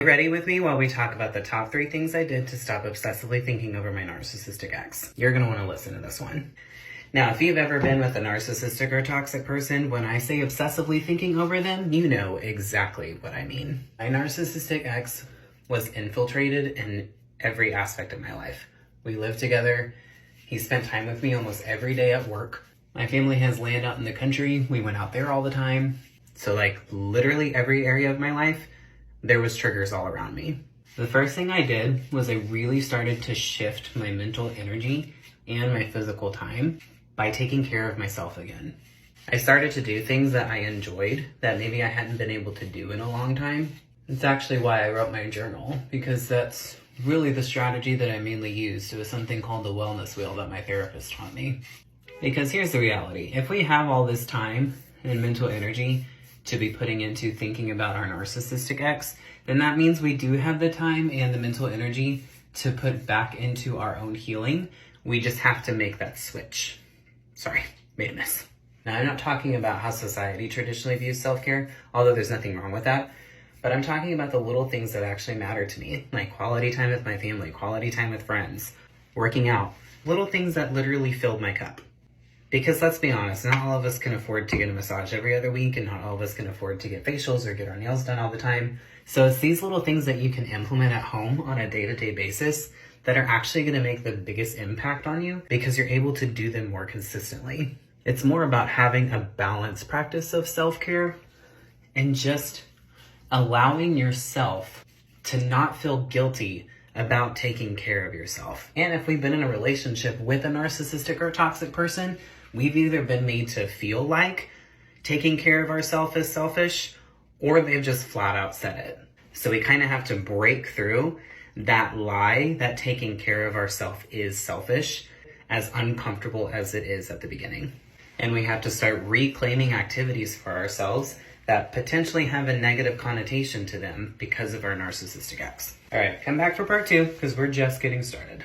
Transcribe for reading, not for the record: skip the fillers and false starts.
Ready with me while we talk about the top 3 things I did to stop obsessively thinking over my narcissistic ex? You're going to want to listen to this one. Now, if you've ever been with a narcissistic or toxic person, when I say obsessively thinking over them, you know exactly what I mean. My narcissistic ex was infiltrated in every aspect of my life. We lived together. He spent time with me almost every day at work. My family has land out in the country. We went out there all the time. So like literally every area of my life, there was triggers all around me. The first thing I did was I really started to shift my mental energy and my physical time by taking care of myself again. I started to do things that I enjoyed that maybe I hadn't been able to do in a long time. It's actually why I wrote my journal, because that's really the strategy that I mainly used. It was something called the wellness wheel that my therapist taught me. Because here's the reality. If we have all this time and mental energy to be putting into thinking about our narcissistic ex, then that means we do have the time and the mental energy to put back into our own healing. We just have to make that switch. Sorry, made a mess. Now, I'm not talking about how society traditionally views self-care, although there's nothing wrong with that, but I'm talking about the little things that actually matter to me, like quality time with my family, quality time with friends, working out, little things that literally filled my cup. Because let's be honest, not all of us can afford to get a massage every other week, and not all of us can afford to get facials or get our nails done all the time. So it's these little things that you can implement at home on a day-to-day basis that are actually going to make the biggest impact on you because you're able to do them more consistently. It's more about having a balanced practice of self-care and just allowing yourself to not feel guilty about taking care of yourself. And if we've been in a relationship with a narcissistic or toxic person, we've either been made to feel like taking care of ourselves is selfish, or they've just flat out said it. So we kind of have to break through that lie that taking care of ourselves is selfish, as uncomfortable as it is at the beginning. And we have to start reclaiming activities for ourselves that potentially have a negative connotation to them because of our narcissistic ex. All right, come back for part 2 because we're just getting started.